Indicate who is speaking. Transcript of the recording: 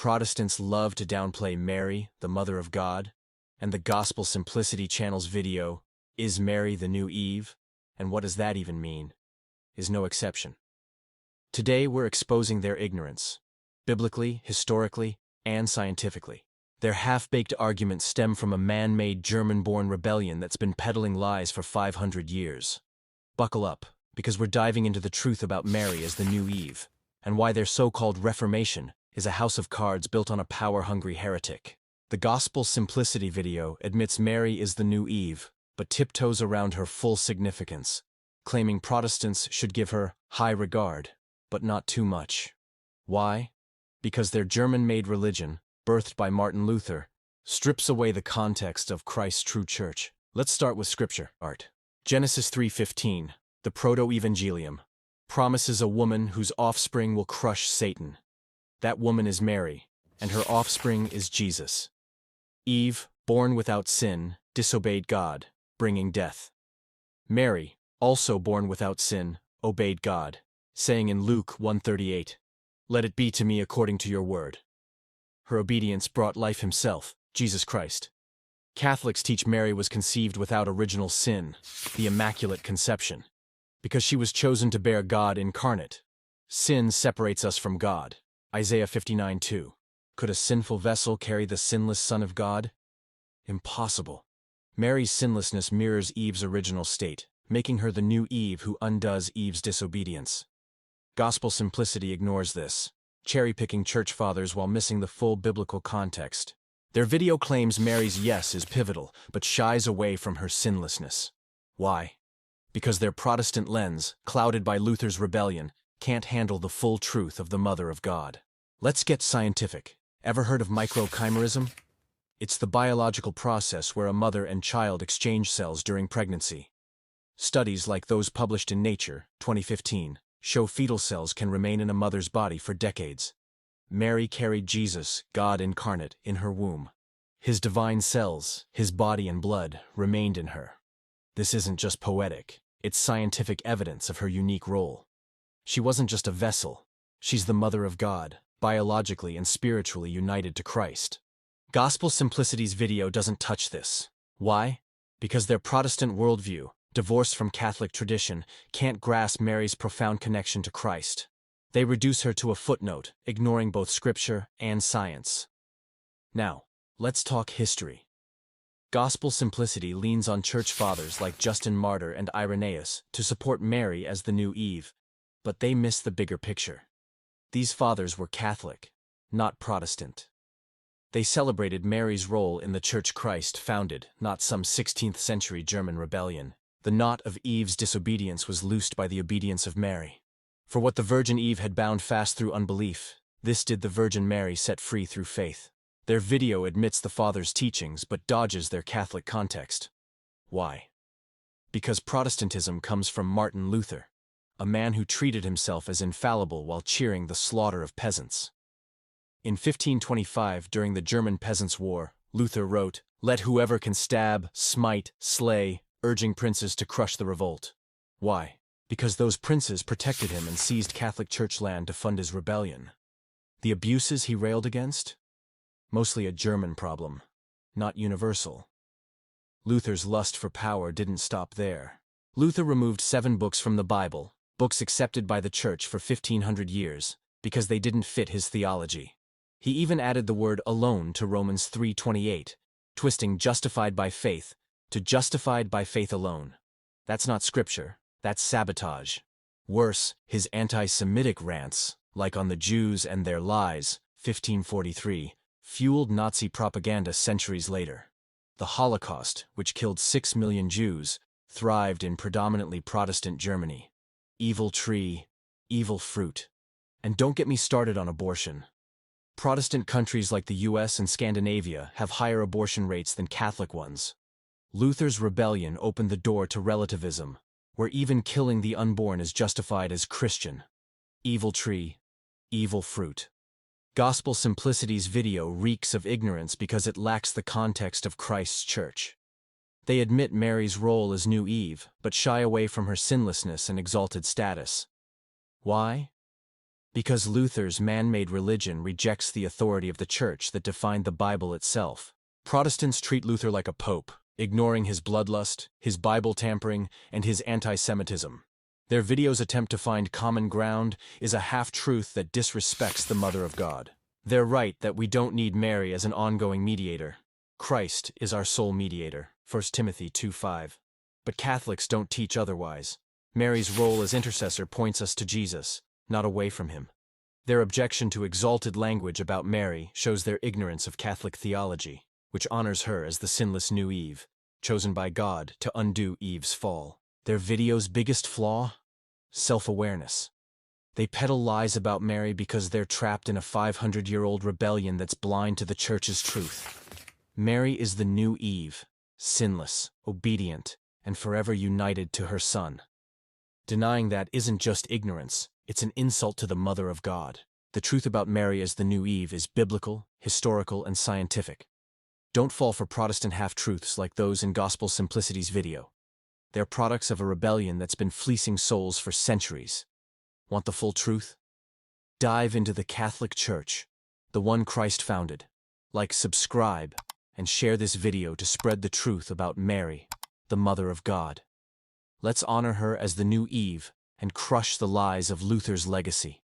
Speaker 1: Protestants love to downplay Mary, the Mother of God, and the Gospel Simplicity channel's video, Is Mary the New Eve? And what does that even mean? Is no exception. Today we're exposing their ignorance, biblically, historically, and scientifically. Their half-baked arguments stem from a man-made German-born rebellion that's been peddling lies for 500 years. Buckle up, because we're diving into the truth about Mary as the new Eve, and why their so-called Reformation is a house of cards built on a power-hungry heretic. The Gospel Simplicity video admits Mary is the new Eve, but tiptoes around her full significance, claiming Protestants should give her high regard, but not too much. Why? Because their German-made religion, birthed by Martin Luther, strips away the context of Christ's true church. Let's start with Scripture. Genesis 3:15, the Proto-Evangelium, promises a woman whose offspring will crush Satan. That woman is Mary, and her offspring is Jesus. Eve, born without sin, disobeyed God, bringing death. Mary, also born without sin, obeyed God, saying in Luke 1:38, "Let it be to me according to your word." Her obedience brought life himself, Jesus Christ. Catholics teach Mary was conceived without original sin, the Immaculate Conception, because she was chosen to bear God incarnate. Sin separates us from God. Isaiah 59:2. Could a sinful vessel carry the sinless Son of God? Impossible. Mary's sinlessness mirrors Eve's original state, making her the new Eve who undoes Eve's disobedience. Gospel Simplicity ignores this, cherry-picking church fathers while missing the full biblical context. Their video claims Mary's yes is pivotal, but shies away from her sinlessness. Why? Because their Protestant lens, clouded by Luther's rebellion, can't handle the full truth of the Mother of God. Let's get scientific. Ever heard of microchimerism? It's the biological process where a mother and child exchange cells during pregnancy. Studies like those published in Nature, 2015, show fetal cells can remain in a mother's body for decades. Mary carried Jesus, God incarnate, in her womb. His divine cells, his body and blood, remained in her. This isn't just poetic, it's scientific evidence of her unique role. She wasn't just a vessel, she's the Mother of God, biologically and spiritually united to Christ. Gospel Simplicity's video doesn't touch this. Why? Because their Protestant worldview, divorced from Catholic tradition, can't grasp Mary's profound connection to Christ. They reduce her to a footnote, ignoring both Scripture and science. Now, let's talk history. Gospel Simplicity leans on church fathers like Justin Martyr and Irenaeus to support Mary as the new Eve, but they miss the bigger picture. These fathers were Catholic, not Protestant. They celebrated Mary's role in the Church Christ founded, not some 16th century German rebellion. The knot of Eve's disobedience was loosed by the obedience of Mary. For what the Virgin Eve had bound fast through unbelief, this did the Virgin Mary set free through faith. Their video admits the Father's teachings but dodges their Catholic context. Why? Because Protestantism comes from Martin Luther, a man who treated himself as infallible while cheering the slaughter of peasants. In 1525, during the German Peasants' War, Luther wrote, "Let whoever can stab, smite, slay," urging princes to crush the revolt. Why? Because those princes protected him and seized Catholic Church land to fund his rebellion. The abuses he railed against? Mostly a German problem, not universal. Luther's lust for power didn't stop there. Luther removed 7 books from the Bible, books accepted by the Church for 1500 years, because they didn't fit his theology. He even added the word alone to Romans 3:28, twisting justified by faith to justified by faith alone. That's not Scripture. That's sabotage. Worse, his anti-Semitic rants, like on the Jews and their lies, 1543, fueled Nazi propaganda centuries later. The Holocaust, which killed 6 million Jews, thrived in predominantly Protestant Germany. Evil tree, evil fruit. And don't get me started on abortion. Protestant countries like the US and Scandinavia have higher abortion rates than Catholic ones. Luther's rebellion opened the door to relativism, where even killing the unborn is justified as Christian. Evil tree, evil fruit. Gospel Simplicity's video reeks of ignorance because it lacks the context of Christ's church. They admit Mary's role as new Eve, but shy away from her sinlessness and exalted status. Why? Because Luther's man-made religion rejects the authority of the Church that defined the Bible itself. Protestants treat Luther like a pope, ignoring his bloodlust, his Bible tampering, and his anti-Semitism. Their videos attempt to find common ground is a half-truth that disrespects the Mother of God. They're right that we don't need Mary as an ongoing mediator. Christ is our sole mediator, 1 Timothy 2:5. But Catholics don't teach otherwise. Mary's role as intercessor points us to Jesus, not away from him. Their objection to exalted language about Mary shows their ignorance of Catholic theology, which honors her as the sinless new Eve, chosen by God to undo Eve's fall. Their video's biggest flaw? Self-awareness. They peddle lies about Mary because they're trapped in a 500-year-old rebellion that's blind to the Church's truth. Mary is the new Eve, sinless, obedient, and forever united to her Son. Denying that isn't just ignorance, it's an insult to the Mother of God. The truth about Mary as the new Eve is biblical, historical, and scientific. Don't fall for Protestant half-truths like those in Gospel Simplicity's video. They're products of a rebellion that's been fleecing souls for centuries. Want the full truth? Dive into the Catholic Church, the one Christ founded. Like, subscribe, and share this video to spread the truth about Mary, the Mother of God. Let's honor her as the new Eve and crush the lies of Luther's legacy.